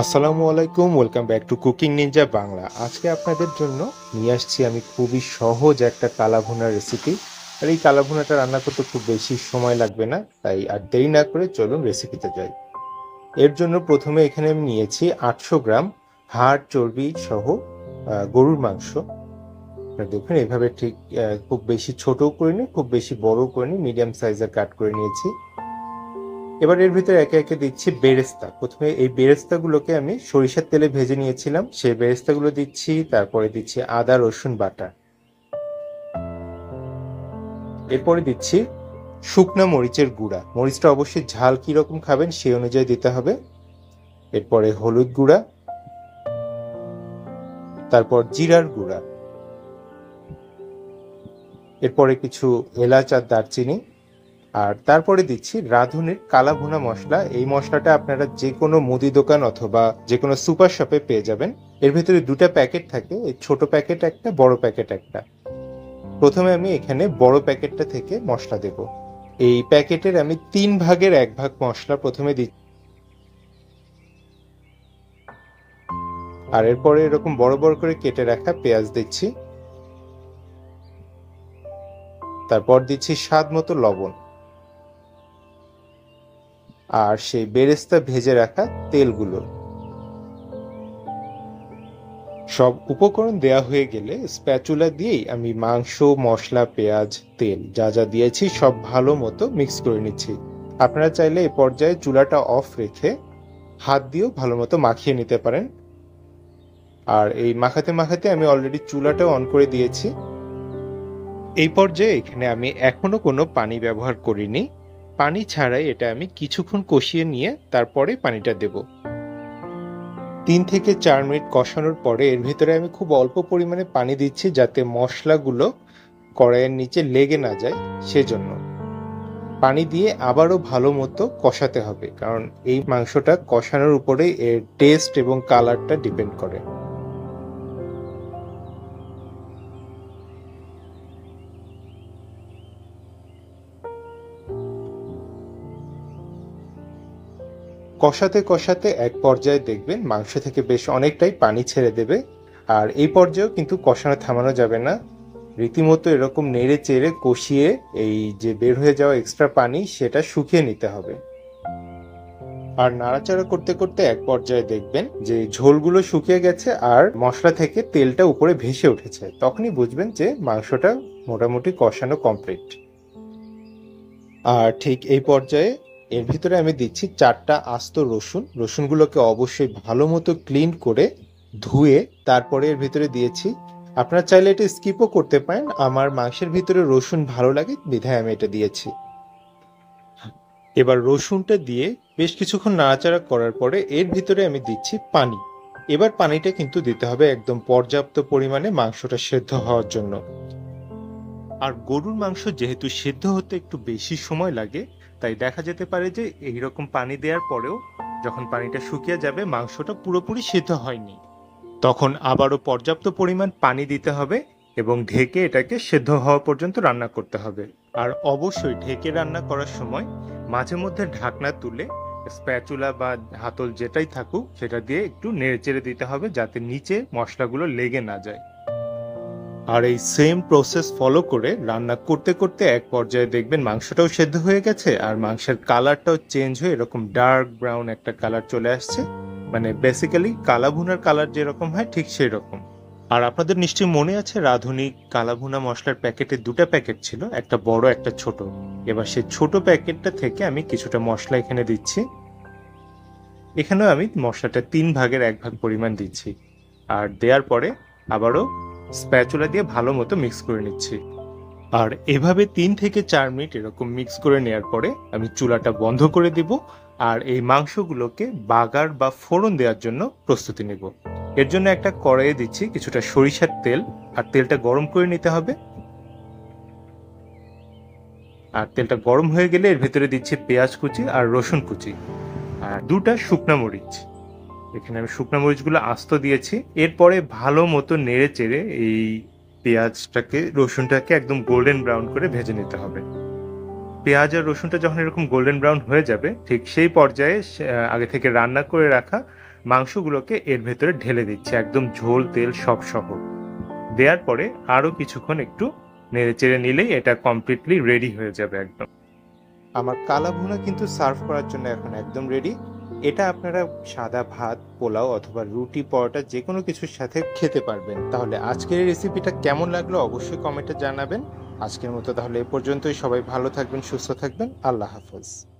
আসসালামু আলাইকুম, welcome back to cooking Ninja Bangla. আজকে আপনাদের জন্য নিয়ে আসছি আমি খুবই সহজ একটা কালা ভুনার রেসিপি। আর এই কালা ভুনাটা রান্না করতে খুব বেশি সময় লাগবে না, তাই আর দেরি না করে চলুন রেসিপিতে যাই। এর জন্য প্রথমে এখানে আমি নিয়েছি 800 গ্রাম হাড় চর্বি সহ গরুর মাংস। দেখুন এইভাবে ঠিক খুব বেশি ছোটও করিনি, খুব বেশি বড়ও করিনি, মিডিয়াম সাইজের কাট করে নিয়েছি। এবার এর ভিতরে একে একে দিচ্ছি বেরেস্তা। প্রথমে এই বেরেস্তাগুলোকে আমি সরিষার তেলে ভেজে নিয়েছিলাম, সেই বেরেস্তাগুলো দিচ্ছি। তারপরে দিচ্ছি আদা রসুন বাটা। এরপরে দিচ্ছি শুকনো মরিচের গুঁড়া। মরিচটা অবশ্যই ঝাল কিরকম খাবেন সেই অনুযায়ী দিতে হবে। এরপরে হলুদ গুঁড়া, তারপর জিরার গুঁড়া, এরপরে কিছু এলাচ আর দারচিনি, আর তারপরে দিচ্ছি রাঁধুনির কালা ভুনা মশলা। এই মশলাটা আপনারা যে কোনো মুদি দোকান অথবা যে কোনো সুপার শপে পেয়ে যাবেন। এর ভিতরে দুটো প্যাকেট থাকে, এই ছোট প্যাকেট একটা, বড় প্যাকেট একটা। প্রথমে আমি এখানে বড় প্যাকেটটা থেকে মশলা দেব। এই প্যাকেটের আমি 1/3 ভাগ মশলা প্রথমে দিচ্ছি। আর এরপরে এরকম বড় বড় করে কেটে রাখা পেঁয়াজ দিচ্ছি। তারপর দিচ্ছি স্বাদ মতো লবণ, আর সেই বেরেস্তা ভেজে রাখা তেলগুলো। সব উপকরণ দেয়া হয়ে গেলে স্প্যাচুলা দিয়েই আমি মাংস, মশলা, পেঁয়াজ, তেল যা যা দিয়েছি সব ভালো মতো মিক্স করে নিচ্ছি। আপনারা চাইলে এই পর্যায়ে চুলাটা অফ রেখে হাত দিয়েও ভালো মতো মাখিয়ে নিতে পারেন। আর এই মাখাতে মাখাতে আমি অলরেডি চুলাটাও অন করে দিয়েছি। এই পর্যায়ে এখানে আমি এখনো কোনো পানি ব্যবহার করিনি। পানি ছাড়াই এটা আমি কিছুক্ষণ কষিয়ে নিয়ে তারপরে পানিটা দেব। 3 থেকে 4 মিনিট কষানোর পরে এর ভিতরে আমি খুব অল্প পরিমাণে পানি দিচ্ছি, যাতে মশলাগুলো কড়াইয়ের নিচে লেগে না যায় সেজন্য। পানি দিয়ে আবারও ভালো মতো কষাতে হবে, কারণ এই মাংসটা কষানোর উপরে এর টেস্ট এবং কালারটা ডিপেন্ড করে। কষাতে কষাতে এক পর্যায়ে দেখবেন মাংস থেকে বেশ অনেকটাই পানি ছেড়ে দেবে। আর এই পর্যায়েও কিন্তু কষানো থামানো যাবে না, রীতিমতো এরকম নেড়ে চেড়ে কষিয়ে এই যে বের হয়ে যাওয়া এক্সট্রা পানি সেটা শুকিয়ে নিতে হবে। আর নাড়াচাড়া করতে করতে এক পর্যায়ে দেখবেন যে ঝোলগুলো শুকিয়ে গেছে আর মশলা থেকে তেলটা উপরে ভেসে উঠেছে, তখনই বুঝবেন যে মাংসটা মোটামুটি কষানো কমপ্লিট। আর ঠিক এই পর্যায়ে এর ভিতরে আমি দিচ্ছি 4টা আস্ত রসুন। রসুনগুলোকে অবশ্যই ভালো মতো ক্লিন করে ধুয়ে তারপরে এর ভিতরে দিয়েছি। আপনারা চাইলে এটা স্কিপও করতে পারেন, আমার মাংসের ভিতরে রসুন ভালো লাগে বিধায় আমি এটা দিয়েছি। এবার রসুনটা দিয়ে বেশ কিছুক্ষণ নাড়াচাড়া করার পরে এর ভিতরে আমি দিচ্ছি পানি। এবার পানিটা কিন্তু দিতে হবে একদম পর্যাপ্ত পরিমাণে মাংসটা সেদ্ধ হওয়ার জন্য। আর গরুর মাংস যেহেতু সেদ্ধ হতে একটু বেশি সময় লাগে, তাই দেখা যেতে পারে যে এইরকম পানি দেওয়ার পরেও যখন পানিটা শুকিয়ে যাবে মাংসটা পুরোপুরি সেদ্ধ হয়নি, তখন আবারও পর্যাপ্ত পরিমাণ পানি দিতে হবে এবং ঢেকে এটাকে সেদ্ধ হওয়া পর্যন্ত রান্না করতে হবে। আর অবশ্যই ঢেকে রান্না করার সময় মাঝে মধ্যে ঢাকনা তুলে স্প্যাচুলা বা হাতল যেটাই থাকুক সেটা দিয়ে একটু নেড়েচেড়ে দিতে হবে, যাতে নিচে মশলাগুলো লেগে না যায়। আর এই সেম প্রসেস ফলো করে রান্না করতে করতে এক পর্যায়ে দেখবেন মাংসটাও সেদ্ধ হয়ে গেছে আর মাংসের কালারটাও চেঞ্জ হয়ে এরকম ডার্ক ব্রাউন একটা কালার চলে আসছে। মানে বেসিক্যালি কালা ভুনার কালার যেরকম হয় ঠিক সেই রকম। আর আপনাদের নিশ্চয়ই মনে আছে রাঁধুনি কালা ভুনা মশলার প্যাকেটে 2টা প্যাকেট ছিল, একটা বড় একটা ছোট। এবার সেই ছোট প্যাকেটটা থেকে আমি কিছুটা মশলা এখানে দিচ্ছি। এখানেও আমি মশলাটা 3/1 পরিমাণ দিচ্ছি। আর দেওয়ার পরে আবারও স্প্যাচুলা দিয়ে ভালো মতো মিক্স করে নিচ্ছি। আর এভাবে 3 থেকে 4 মিনিট এরকম মিক্স করে নেওয়ার পরে আমি চুলাটা বন্ধ করে দিব আর এই মাংসগুলোকে বাগার বা ফোড়ন দেওয়ার জন্য প্রস্তুতি নেব। এর জন্য একটা কড়াইয়ে দিচ্ছি কিছুটা সরিষার তেল, আর তেলটা গরম করে নিতে হবে। আর তেলটা গরম হয়ে গেলে এর ভেতরে দিচ্ছি পেঁয়াজ কুচি আর রসুন কুচি আর 2টা শুকনা মরিচ। এখানে আমি শুকনা মরিচগুলো আস্ত দিয়েছি। এরপরে ভালো মতো নেড়ে চেড়ে এই পেঁয়াজটাকে রসুনটাকে একদম গোল্ডেন ব্রাউন করে ভেজে নিতে হবে। পেঁয়াজ আর রসুনটা যখন এরকম গোল্ডেন ব্রাউন হয়ে যাবে ঠিক সেই পর্যায়ে আগে থেকে রান্না করে রাখা মাংসগুলোকে এর ভেতরে ঢেলে দিচ্ছি, একদম ঝোল তেল সব সহ। দেওয়ার পরে আরো কিছুক্ষণ একটু নেড়েচেড়ে নিলেই এটা কমপ্লিটলি রেডি হয়ে যাবে একদম। আমার কালা ভুনা কিন্তু সার্ভ করার জন্য এখন একদম রেডি। এটা আপনারা সাদা ভাত, পোলাও অথবা রুটি, পরোটা যে কোনো কিছুর সাথে খেতে পারবেন। তাহলে আজকের এই রেসিপিটা কেমন লাগলো অবশ্যই কমেন্টে জানাবেন। আজকের মতো তাহলে এ পর্যন্তই। সবাই ভালো থাকবেন, সুস্থ থাকবেন। আল্লাহ হাফেজ।